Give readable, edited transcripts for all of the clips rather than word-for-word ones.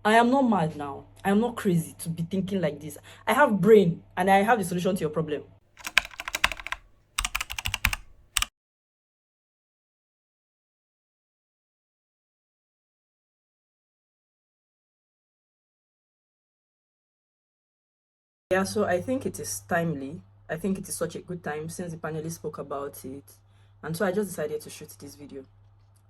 I am not mad now. I am not crazy to be thinking like this. I have brain and I have the solution to your problem. Yeah, so I think it is timely. I think it is such a good time since the panelists spoke about it. And so I just decided to shoot this video.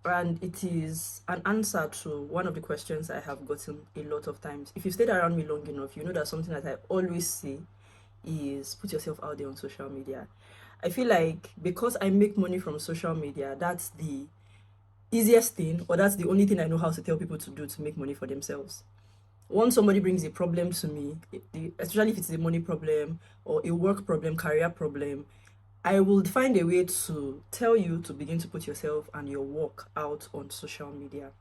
And it is an answer to one of the questions I have gotten a lot of times. If you stayed around me long enough, you know that something that I always say is put yourself out there on social media. I feel like because I make money from social media, that's the easiest thing, or that's the only thing I know how to tell people to do to make money for themselves. Once somebody brings a problem to me, especially if it's a money problem or a work problem, career problem, I will find a way to tell you to begin to put yourself and your work out on social media.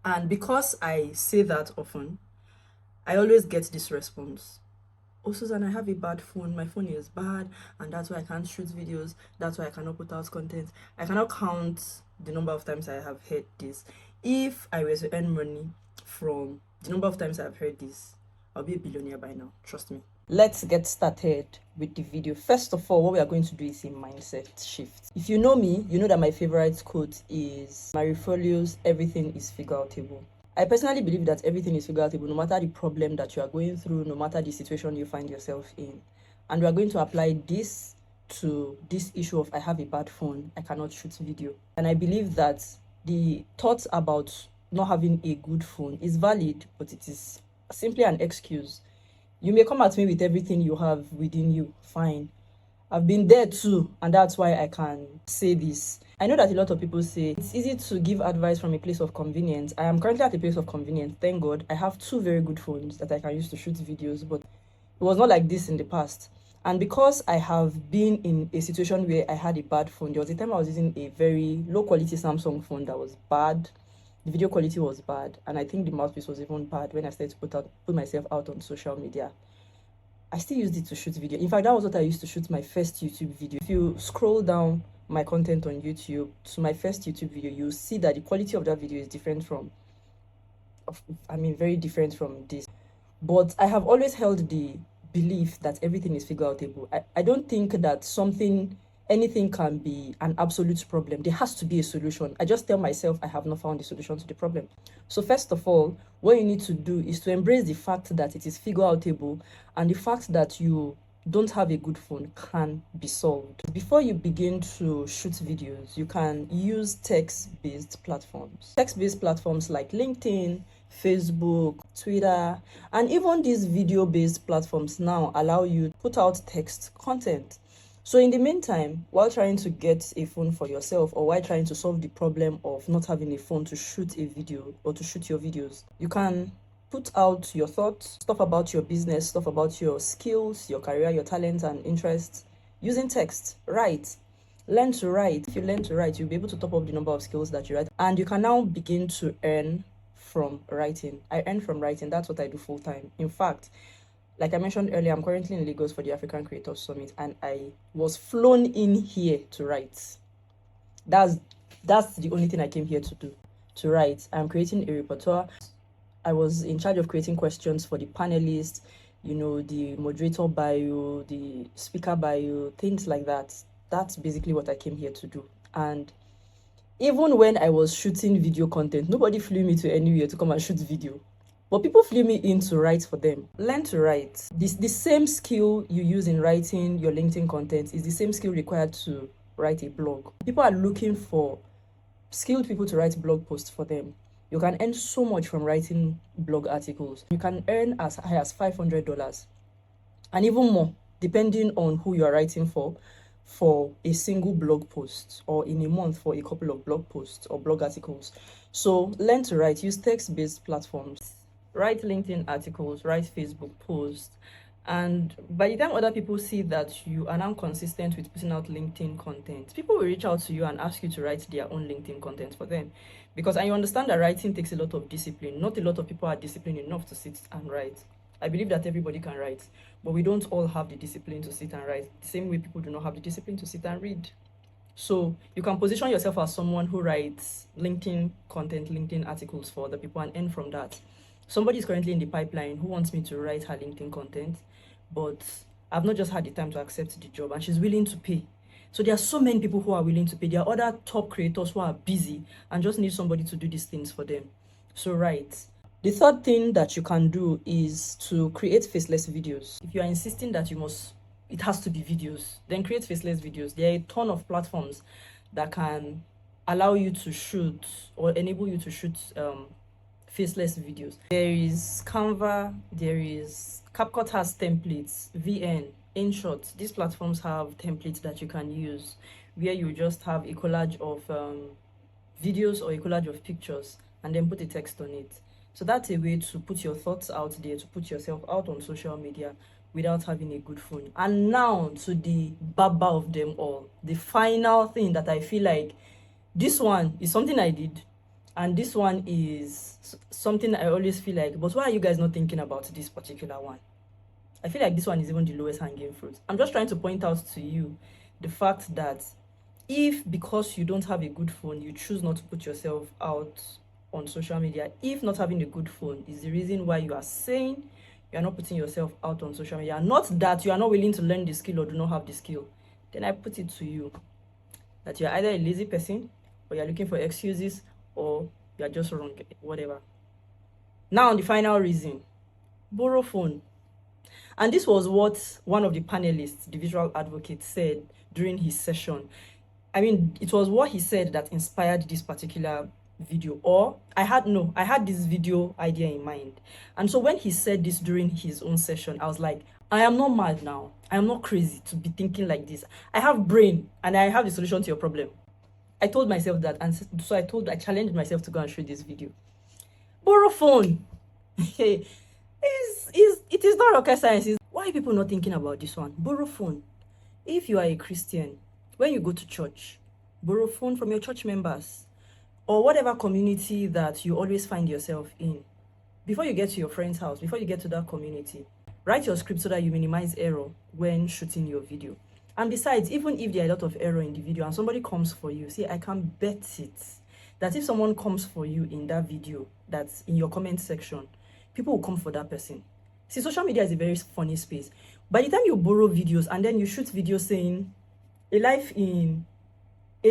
And because I say that often, I always get this response. Oh, Susan, I have a bad phone. My phone is bad, and that's why I can't shoot videos. That's why I cannot put out content. I cannot count the number of times I have heard this. If I were to earn money from the number of times I've heard this, I'll be a billionaire by now. Trust me. Let's get started with the video. First of all, what we are going to do is a mindset shift. If you know me, you know that my favorite quote is Marie Forleo's "Everything is figure outable." I personally believe that everything is figure outable, no matter the problem that you are going through, no matter the situation you find yourself in. And we are going to apply this to this issue of I have a bad phone, I cannot shoot video. And I believe that the thought about not having a good phone is valid, but it is simply an excuse. You may come at me with everything you have within you, fine. I've been there too, and that's why I can say this. I know that a lot of people say it's easy to give advice from a place of convenience. I am currently at a place of convenience, thank God. I have two very good phones that I can use to shoot videos, but it was not like this in the past. And because I have been in a situation where I had a bad phone, there was a time I was using a very low quality Samsung phone that was bad. The video quality was bad, and I think the mouthpiece was even bad when I started to put myself out on social media. I still used it to shoot video. In fact, that was what I used to shoot my first YouTube video. If you scroll down my content on YouTube to my first YouTube video, you'll see that the quality of that video is different from, very different from this. But I have always held the belief that everything is figure outable. I don't think that anything can be an absolute problem. There has to be a solution. I just tell myself I have not found the solution to the problem. So first of all, what you need to do is to embrace the fact that it is figure outable, and the fact that you don't have a good phone can be solved. Before you begin to shoot videos, you can use text-based platforms. Text-based platforms like LinkedIn, Facebook, Twitter, and even these video-based platforms now allow you to put out text content. So in the meantime, while trying to get a phone for yourself, or while trying to solve the problem of not having a phone to shoot a video or to shoot your videos, you can put out your thoughts, stuff about your business, stuff about your skills, your career, your talents and interests using text. Write. Learn to write. If you learn to write, you'll be able to top up the number of skills that you write, and you can now begin to earn from writing. I earn from writing. That's what I do full time. In fact, like I mentioned earlier, I'm currently in Lagos for the African Creators Summit, and I was flown in here to write. That's the only thing I came here to do, to write. I'm creating a repertoire. I was in charge of creating questions for the panelists, the moderator bio, the speaker bio, things like that. That's basically what I came here to do. And even when I was shooting video content, nobody flew me to anywhere to come and shoot video. But people flew me in to write for them. Learn to write. The same skill you use in writing your LinkedIn content is the same skill required to write a blog. People are looking for skilled people to write blog posts for them. You can earn so much from writing blog articles. You can earn as high as $500 and even more, depending on who you are writing for a single blog post, or in a month for a couple of blog posts or blog articles. So learn to write. Use text-based platforms. Write LinkedIn articles, write Facebook posts, and by the time other people see that you are now consistent with putting out LinkedIn content, people will reach out to you and ask you to write their own LinkedIn content for them. Because you understand that writing takes a lot of discipline. Not a lot of people are disciplined enough to sit and write. I believe that everybody can write, but we don't all have the discipline to sit and write, the same way people do not have the discipline to sit and read. So you can position yourself as someone who writes LinkedIn content, LinkedIn articles for other people, and earn from that. Somebody is currently in the pipeline who wants me to write her LinkedIn content, but I've not just had the time to accept the job, and she's willing to pay. So there are so many people who are willing to pay. There are other top creators who are busy and just need somebody to do these things for them. So right. The third thing that you can do is to create faceless videos. If you are insisting that it has to be videos, then create faceless videos. There are a ton of platforms that can allow you to shoot or enable you to shoot faceless videos. There is Canva, there is CapCut has templates, VN, InShot. These platforms have templates that you can use where you just have a collage of videos or a collage of pictures and then put a text on it. So that's a way to put your thoughts out there, to put yourself out on social media without having a good phone. And now to the baba of them all, the final thing that I feel like this one is something I did, and this one is something I always feel like, but why are you guys not thinking about this particular one? I feel like this one is even the lowest hanging fruit. I'm just trying to point out to you the fact that if, because you don't have a good phone, you choose not to put yourself out on social media, if not having a good phone is the reason why you are saying you are not putting yourself out on social media, not that you are not willing to learn the skill or do not have the skill, then I put it to you that you're either a lazy person or you're looking for excuses or you're just wrong, whatever. Now, the final reason, borrow phone. And this was what one of the panelists, the visual advocate, said during his session. I mean, it was what he said that inspired this particular video, or I had this video idea in mind. And so when he said this during his own session, I was like, I am not mad now. I am not crazy to be thinking like this. I have brain and I have the solution to your problem. I told myself that, and so I challenged myself to go and shoot this video. Borrow phone. It is not rocket science. Why are people not thinking about this one? Borrow phone. If you are a Christian, when you go to church, borrow phone from your church members or whatever community that you always find yourself in. Before you get to your friend's house, before you get to that community, write your script so that you minimize error when shooting your video. And besides, even if there are a lot of error in the video and somebody comes for you, see, I can bet it that if someone comes for you in that video that's in your comment section, people will come for that person. See, social media is a very funny space. By the time you borrow videos and then you shoot videos saying a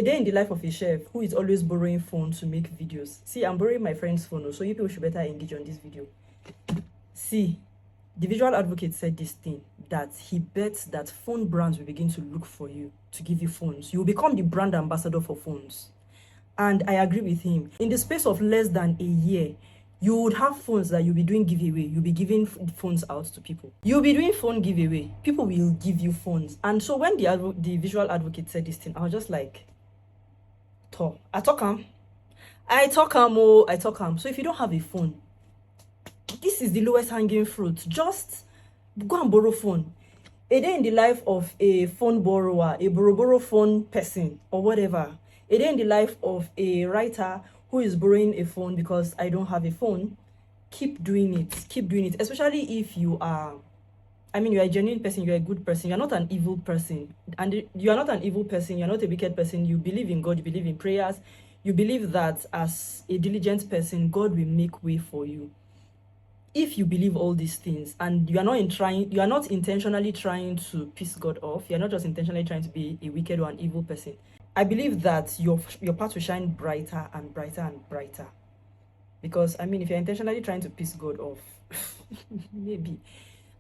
day in the life of a chef who is always borrowing phone to make videos. See, I'm borrowing my friend's phone, so you people should better engage on this video. See, the visual advocate said this thing, that he bets that phone brands will begin to look for you to give you phones. You will become the brand ambassador for phones. And I agree with him. In the space of less than a year, you would have phones that you'll be doing giveaway. You'll be giving phones out to people. You'll be doing phone giveaway. People will give you phones. And so when the visual advocate said this thing, I was just like, I talk am. So if you don't have a phone, this is the lowest hanging fruit. Just go and borrow phone. A day in the life of a phone borrower, a borrow phone person or whatever. A day in the life of a writer who is borrowing a phone because I don't have a phone. Keep doing it, especially if you are, you're a genuine person, you're a good person, you're not an evil person. And you're not an evil person, you're not a wicked person. You believe in God, you believe in prayers, you believe that as a diligent person, God will make way for you. If you believe all these things and you are not intentionally trying to piss God off, you're not just intentionally trying to be a wicked or an evil person, I believe that your path will shine brighter and brighter and brighter. Because, if you're intentionally trying to piss God off, maybe.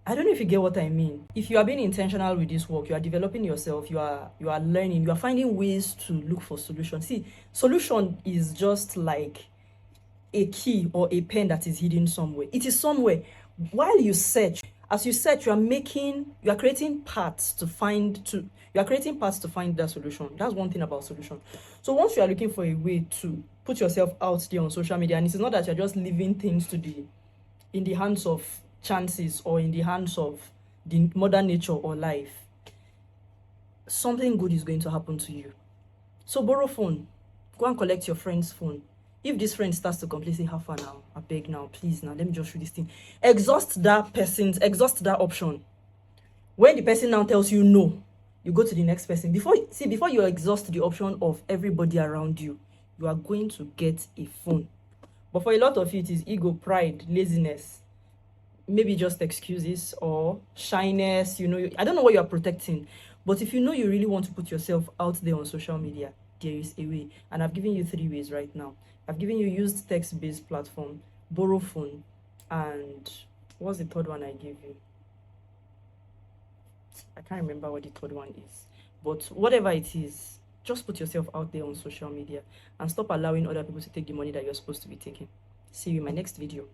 I don't know if you get what I mean. If you are being intentional with this work, you are developing yourself, you are learning, you are finding ways to look for solutions. See, solution is just like a key or a pen that is hidden somewhere. It is somewhere. While you search, as you search, you are creating paths to find that solution. That's one thing about solution. So once you are looking for a way to put yourself out there on social media, and it's not that you're just leaving things in the hands of chances or in the hands of the mother nature or life, something good is going to happen to you. So borrow phone. Go and collect your friend's phone. If this friend starts to complain, say, how far now? I beg now, please now, let me just shoot this thing. Exhaust that option. When the person now tells you no, you go to the next person. Before you exhaust the option of everybody around you, you are going to get a phone. But for a lot of it is ego, pride, laziness, maybe just excuses or shyness. I don't know what you're protecting, but if you know you really want to put yourself out there on social media, there is a way. And I've given you 3 ways right now. I've given you used text-based platform, borrow phone, and what's the third one I gave you? I can't remember what the third one is. But whatever it is, just put yourself out there on social media and stop allowing other people to take the money that you're supposed to be taking. See you in my next video.